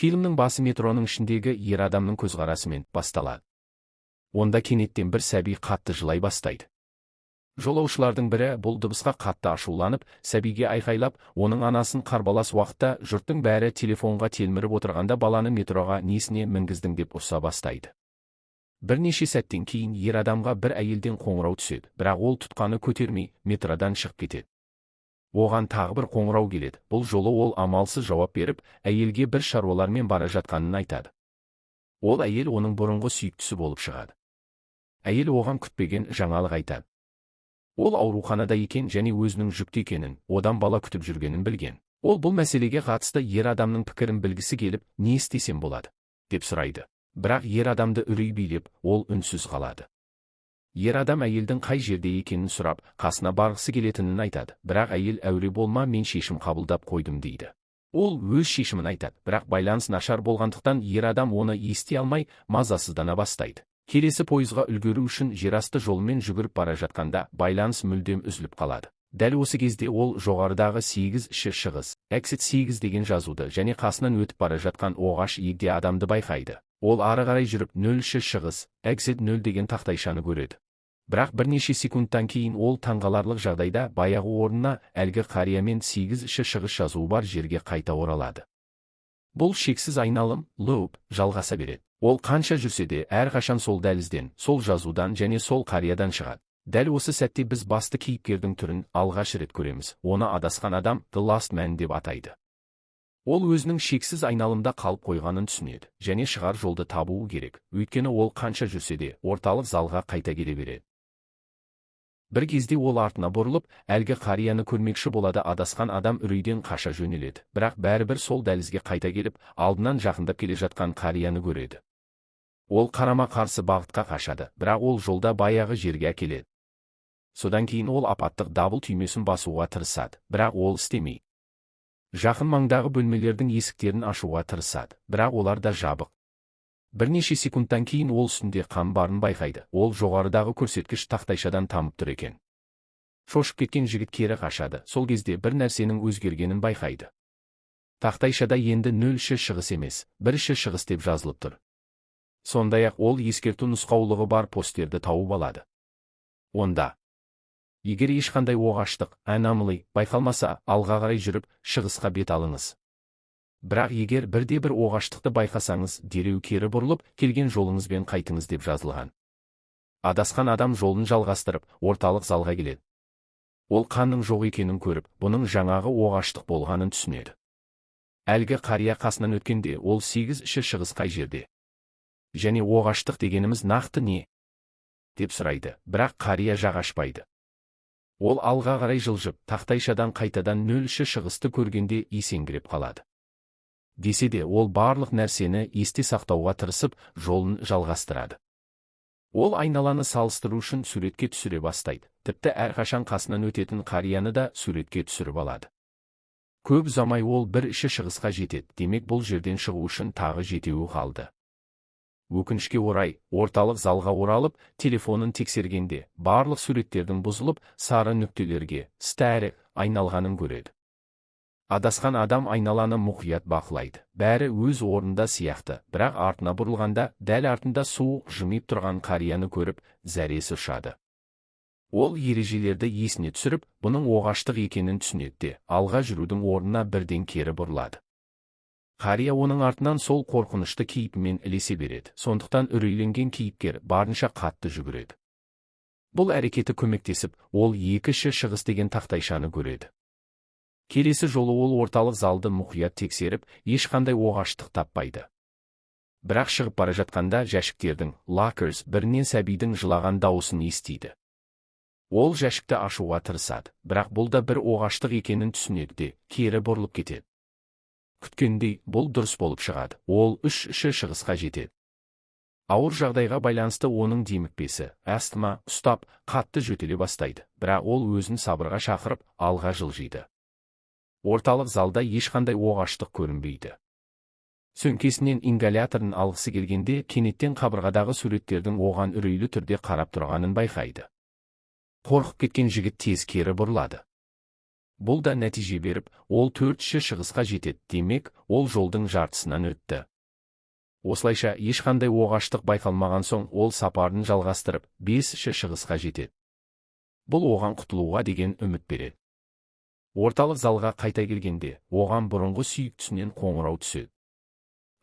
Фильмнің басы метроның ішіндегі ер адамның көзқарасымен басталады. Онда кенеттен бір сәби қатты жылай бастайды. Жолаушылардың бірі бұл дыбысқа қатты ашуланып, сәбиге айқайлап, оның анасын қарбалас уақытта жұрттың бәрі телефонға телміріп отырғанда баланы метроға несіне мінгіздің деп ұрса бастайды. Бірнеше сәттен кейін ер адамға бір әйелден қоңырау түседі, бірақ ол тұтқаны көтермей, метродан шығып кетеді. Оған тағы бір қоңырау келеді. Бұл жолы ол амалсыз жауап беріп, әйелге бір шаруалармен бара жатқанын айтады. Ол әйел оның бұрынғы сүйіктісі болып шығады. Әйел оған күтпеген жаңалық айтады. Ол ауруханада екен және өзінің жүкті екенін, одан бала күтіп жүргенін білген. Ол бұл мәселеге қатысты ер адамның пікірін білгісі келіп, не істесем болады деп сұрайды. Бірақ ер адамды үрей билеп, ол үнсіз қалады. Ер адам әйелдің қай жерде екенін сұрап, қасына барғысы келетінін айтады. Бірақ әйел әуре болма, мен шешім қабылдап қойдым дейді. Ол өз шешімін айтады, бірақ байланыс нашар болғандықтан ер адам оны ести алмай, мазасыздана бастайды. Келесі пойызға үлгеру үшін жерасты жолымен жүгіріп бара жатқанда байланыс мүлдем үзіліп қалады. Дәл осы кезде ол жоғарыдағы 8-ші шығыс, exit 8 деген жазуды және қасынан өтіп бара жатқан оғаш егде адамды байқайды. Ол ары қарай жүріп 0-ші шығыс, exit 0 деген тақтайшаны көреді. Бірақ бірнеше секундтан кейін ол таңғаларлық жағдайда баяғы орнына әлгі қариямен 8-ші шығыс жазуы бар жерге қайта оралады. Бұл шексіз айналым, луп, жалғаса береді. Ол қанша жүрсе де әрқашан сол дәлізден, сол жазудан және сол қариядан шығады. Дәл осы сәтте біз басты кейіпкердің түрін алғаш рет көреміз. Оны адасқан адам The Last Man деп атайды. Ол өзінің шексіз айналымда қалып қойғанын түсінеді және шығар жолды табуы керек. Өйткені ол қанша жүрсе де орталық залға қайта келе береді. Бір кезде ол артына бұрылып, әлгі қарияны көрмекші болады. Адасқан адам үрейден қаша жөнеледі. Бірақ бәрібір сол дәлізге қайта келіп, алдынан жақындап келе жатқан қарияны көреді. Ол қарама-қарсы бағытқа қашады, бірақ ол жолда баяғы жерге әкеледі. Содан кейін ол апаттық дабыл түймесін басуға тырысады, бірақ ол істемейді. Жақын маңдағы бөлмелердің есіктерін ашуға тырысады, бірақ олар да жабық. Бірнеше секундтан кейін ол үстінде қан барын байқайды. Ол жоғарыдағы көрсеткіш тақтайшадан тамып тұр екен. Шошып кеткен жігіт кері қашады. Сол кезде бір нәрсенің өзгергенін байқайды. Тақтайшада енді 0-ші шығыс емес, 1-ші шығыс деп жазылып тұр. Сондай-ақ ол ескерту нұсқаулығы бар постерді тауып алады. Онда, егер ешқандай оғаштық, anomaly байқалмаса, алға қарай жүріп, шығысқа бет алыңыз. Бірақ егер бірде-бір оғаштықты байқасаңыз, дереу кері бұрылып, келген жолыңызбен қайтыңыз деп жазылған. Адасқан адам жолын жалғастырып, орталық залға келеді. Ол қанның жоқ екенін көріп, бұның жаңағы оғаштық болғанын түсінеді. Әлгі қария қасынан өткенде, ол 8-ші шығыс қай жерде? Және оғаштық дегеніміз нақты не? деп сұрайды, бірақ қария жақ ашпайды. Ол алға қарай жылжып, тақтайшадан қайтадан 0-ші шығысты көргенде есеңгіреп қалады. Десе де ол барлық нәрсені есте сақтауға тырысып, жолын жалғастырады. Ол айналаны салыстыру үшін суретке түсіре бастайды. Тіпті әрқашан қасынан өтетін қарияны да суретке түсіріп алады. Көп ұзамай ол 1-ші шығысқа жетеді, демек бұл жерден шығу үшін тағы жетеуі қалды. Өкінішке орай, орталық залға оралып, телефонын тексергенде, барлық суреттердің бұзылып, сары нүктелерге, стәрі, айналғанын көреді. Адасқан адам айналаны мұқият бақылайды. Бәрі өз орнында сияқты, бірақ артына бұрылғанда, дәл артында суық жымиып тұрған қарияны көріп, зәресі ұшады. Ол ережелерді есіне түсіріп, бұның оғаштық екенін түсінеді де, алға жүрудің орнына бірден кері бұрылады. Қария оның артынан сол қорқынышты кейіпімен ілесе береді. Сондықтан үрейленген кейіпкер барынша қатты жүгіреді. Бұл әрекеті көмектесіп, ол 2-ші шығыс деген тақтайшаны көреді. Келесі жолы ол орталық залды мұқият тексеріп, ешқандай оғаштық таппайды. Бірақ шығып бара жатқанда жәшіктердің, lockers, бірінен сәбидің жылаған дауысын естиді. Ол жәшікті ашуға тырысады, бірақ бұл да бір оғаштық екенін түсінеді де, кері бұрылып кетеді. Күткендей, бұл дұрыс болып шығады. Ол 3-ші шығысқа жетеді. Ауыр жағдайға байланысты оның демікпесі, астма, ұстап, қатты жөтеле бастайды, бірақ ол өзін сабырға шақырып, алға жылжиды. Орталық залда ешқандай оғаштық көрінбейді. Сөмкесінен ингаляторын алғысы келгенде, кенеттен қабырғадағы суреттердің оған үрейлі түрде қарап тұрғанын байқайды. Қорқып кеткен жігіт тез кері бұрылады. Бұл да нәтиже беріп, ол 4-ші шығысқа жетеді, демек, ол жолдың жартысынан өтті. Осылайша, ешқандай оғаштық байқалмаған соң, ол сапарын жалғастырып, 5-ші шығысқа жетеді. Бұл оған құтылуға деген үміт береді. Орталық залға қайта келгенде, оған бұрынғы сүйіктісінен қоңырау түседі.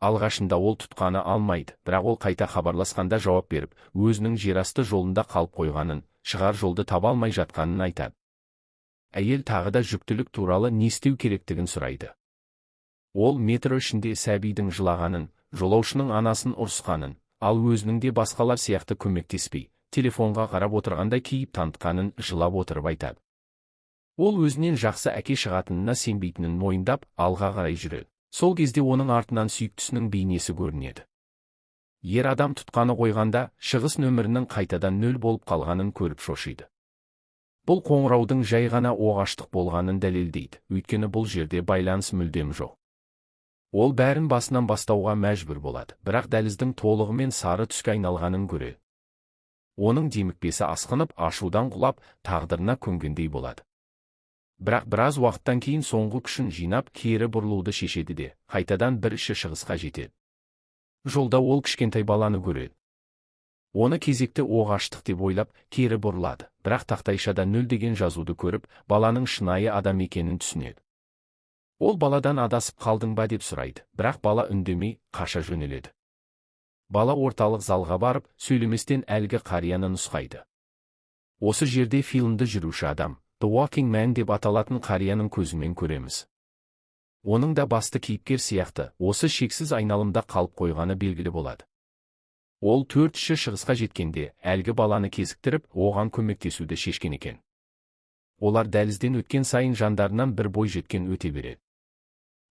Алғашында ол тұтқаны алмайды, бірақ ол қайта хабарласқанда жауап беріп, өзінің жерасты жолында қалып қойғанын, шығар жолды таба алмай жатқанын айтады. Әйел тағы да жүктілік туралы не істеу керектігін сұрайды. Ол метро ішінде сәбидің жылағанын, жолаушының анасын ұрысқанын, ал өзінің де басқалар сияқты көмектеспей, телефонға қарап отырғанда кейіп танытқанын жылап отырып айтады. Ол өзінен жақсы әке шығатынына сенбейтінін мойындап, алға қарай жүреді. Сол кезде оның артынан сүйіктісінің бейнесі көрінеді. Ер адам тұтқаны қойғанда, шығыс нөмірінің қайтадан 0 болып қалғанын көріп шошиды. Бұл қоңыраудың жай ғана оғаштық болғанын дәлелдейді, өйткені бұл жерде байланыс мүлдем жоқ. Ол бәрін басынан бастауға мәжбүр болады, бірақ дәліздің толығымен сары түске айналғанын көреді. Оның демікпесі асқынып, ашудан құлап, тағдырына көнгендей болады. Бірақ біраз уақыттан кейін соңғы күшін жинап, кері бұрылуды шешеді де, қайтадан 1-ші шығысқа жетеді. Жолда ол кішкентай баланы көреді. Оны кезекті оғаштық деп ойлап, кері бұрылады, бірақ тақтайшада 0 деген жазуды көріп, баланың шынайы адам екенін түсінеді. Ол баладан адасып қалдың ба деп сұрайды, бірақ бала үндемей, қаша жөнеледі. Бала орталық залға барып, сөйлеместен әлгі қарияны нұсқайды. Осы жерде фильмді жүруші адам, The Walking Man деп аталатын қарияның көзімен көреміз. Оның да басты кейіпкер сияқты, осы шексіз айналымда қалып қойғаны белгілі болады. Ол 4-ші шығысқа жеткенде, әлгі баланы кезіктіріп, оған көмектесуді шешкен екен. Олар дәлізден өткен сайын жандарынан бір бой жеткен өте береді.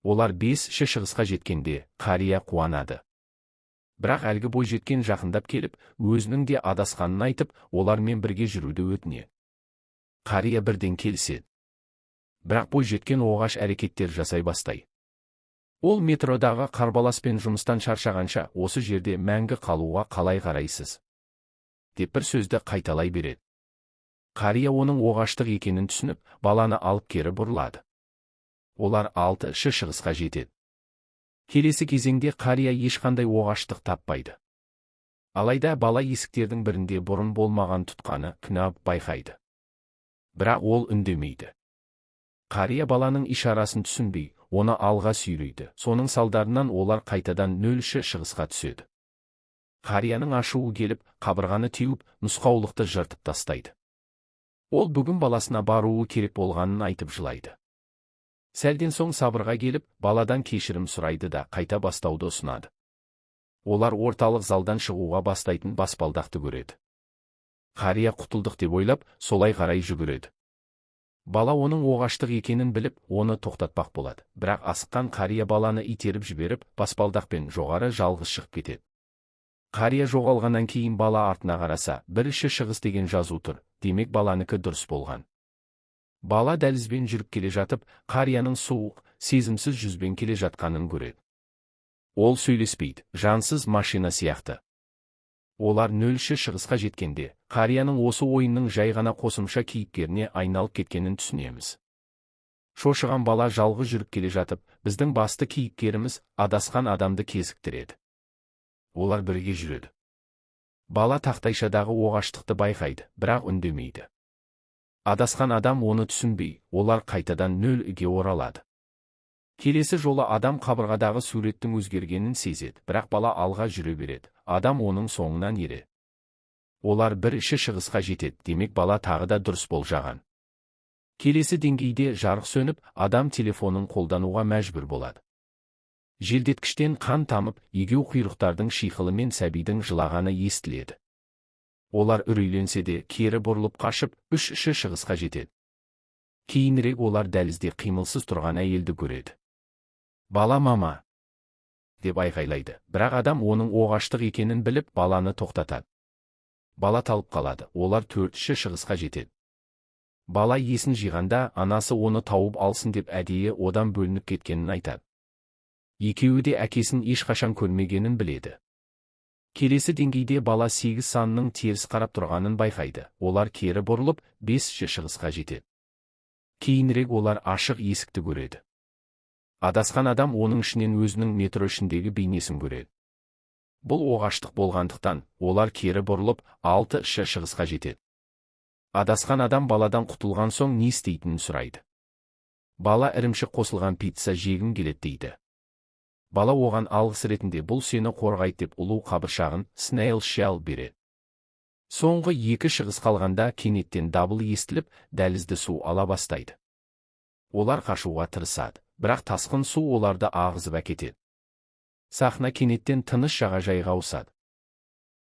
Олар 5-ші шығысқа жеткенде, қария қуанады. Бірақ әлгі бой жеткен жақындап келіп, өзінің де адасқанын айтып, олармен бірге жүруді өтінеді. Қария бірден келіседі. Бірақ бой жеткен оғаш әрекеттер жасай бастайды. Ол метродағы қарбаласпен жұмыстан шаршағанша, осы жерде мәңгі қалуға қалай қарайсыз? деп бір сөзді қайталай береді. Қария оның оғаштық екенін түсініп, баланы алып кері бұрылады. Олар 6-ші шығысқа жетеді. Келесі кезеңде қария ешқандай оғаштық таппайды. Алайда бала есіктердің бірінде бұрын болмаған тұтқаны күнә байқайды. Бірақ ол үндемейді. Қария баланың ишарасын түсінбей, оны алға сүйрейді. Соның салдарынан олар қайтадан 0-ші шығысқа түседі. Қарияның ашуы келіп, қабырғаны теуіп, нұсқаулықты жыртып тастайды. Ол бүгін баласына баруы керек болғанын айтып жылайды. Сәлден соң сабырға келіп, баладан кешірім сұрайды да қайта бастауды ұсынады. Олар орталық залдан шығуға бастайтын баспалдақты көреді. Қария құтылдық деп ойлап, солай қарай жүгіреді. Бала оның оғаштық екенін біліп, оны тоқтатпақ болады, бірақ асыққан қария баланы итеріп жіберіп, баспалдақпен жоғары жалғыз шығып кетеді. Қария жоғалғаннан кейін бала артына қараса, 1-ші шығыс деген жазу тұр, демек баланыкі дұрыс болған. Бала дәлізбен жүріп келе жатып, қарияның суық, сезімсіз жүзбен келе жатқанын көреді. Ол сөйлеспейді, жансыз машина сияқты. Олар 0-ші шығысқа жеткенде, қарияның осы ойынның жай ғана қосымша кейіпкеріне айналып кеткенін түсінеміз. Шошыған бала жалғыз жүріп келе жатып, біздің басты кейіпкеріміз адасқан адамды кезіктіреді. Олар бірге жүреді. Бала тақтайшадағы оғаштықты байқайды, бірақ үндемейді. Адасқан адам оны түсінбей, олар қайтадан 0-ге оралады. Келесі жолы адам қабырғадағы суреттің өзгергенін сезеді, бірақ бала алға жүре береді, адам оның соңынан ереді. Олар 1-ші шығысқа жетеді, демек бала тағы да дұрыс болжаған. Келесі деңгейде жарық сөніп, адам телефонын қолдануға мәжбүр болады. Желдеткіштен қан тамып, егеу құйрықтардың шиқылы мен сәбидің жылағаны естіледі. Олар үрейленсе де, кері бұрылып қашып, 3-ші шығысқа жетеді. Кейінірек олар дәлізде қимылсыз тұрған әйелді көреді. Бала мама деп айғайлайды, бірақ адам оның оғаштық екенін біліп, баланы тоқтатады. Бала талып қалады, олар 4-ші шығысқа жетеді. Бала есін жиғанда, анасы оны тауып алсын деп әдейі одан бөлініп кеткенін айтады. Екеуі де әкесін ешқашан көрмегенін біледі. Келесі деңгейде бала 8 санының теріс қарап тұрғанын байқайды, олар кері бұрылып, 5-ші шығысқа жетеді. Кейінірек олар ашық есікті көреді. Адасқан адам оның ішінен өзінің метро ішіндегі бейнесін көреді. Бұл оғаштық болғандықтан, олар кері бұрылып, 6-ші шығысқа жетеді. Адасқан адам баладан құтылған соң не істейтінін сұрайды. Бала ірімшік қосылған пицца жегім келеді дейді. Бала оған алғыс ретінде бұл сені қорғайды деп ұлу қабыршағын snail shell береді. Соңғы 2 шығыс қалғанда кенеттен дабыл естіліп, дәлізді су ала бастайды. Олар қашуға тырысады, бірақ тасқын су оларды ағызып әкетеді. Сахна кенеттен тыныш жағажайға ауысады.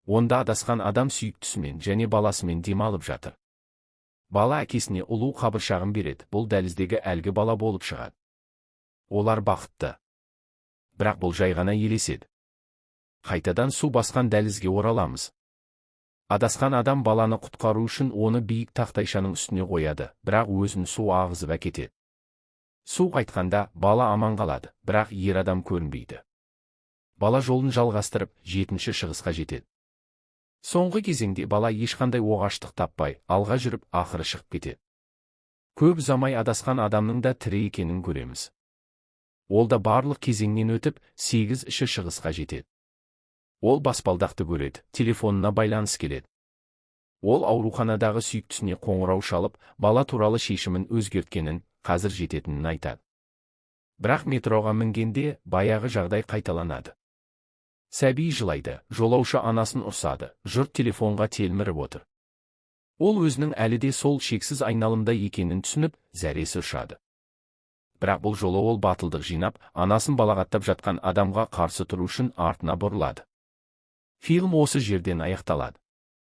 Онда адасқан адам сүйіктісімен және баласымен демалып жатыр. Бала әкесіне ұлу қабыршағын береді, бұл дәліздегі әлгі бала болып шығады. Олар бақытты. Бірақ бұл жай ғана елеседі. Қайтадан су басқан дәлізге ораламыз. Адасқан адам баланы құтқару үшін оны биік тақтайшаның үстіне қояды, бірақ өзін су ағызып әкетеді. Су қайтқанда бала аман қалады, бірақ ер адам көрінбейді. Бала жолын жалғастырып, 7-ші шығысқа жетеді. Соңғы кезеңде бала ешқандай оғаштық таппай, алға жүріп, ақыры шығып кетеді. Көп ұзамай адасқан адамның да тірі екенін көреміз. Ол да барлық кезеңнен өтіп, 8-ші шығысқа жетеді. Ол баспалдақты көреді, телефонына байланыс келеді. Ол ауруханадағы сүйіктісіне қоңырау шалып, бала туралы шешімін өзгерткенін, қазір жететінін айтады. Бірақ метроға мінгенде баяғы жағдай қайталанады. Сәби жылайды, жолаушы анасын ұрсады, жұрт телефонға телміріп отыр. Ол өзінің әлі де сол шексіз айналымда екенін түсініп, зәресі ұшады. Бірақ бұл жолы ол батылдық жинап, анасын балағаттап жатқан адамға қарсы тұру үшін артына бұрылады. Фильм осы жерден аяқталады.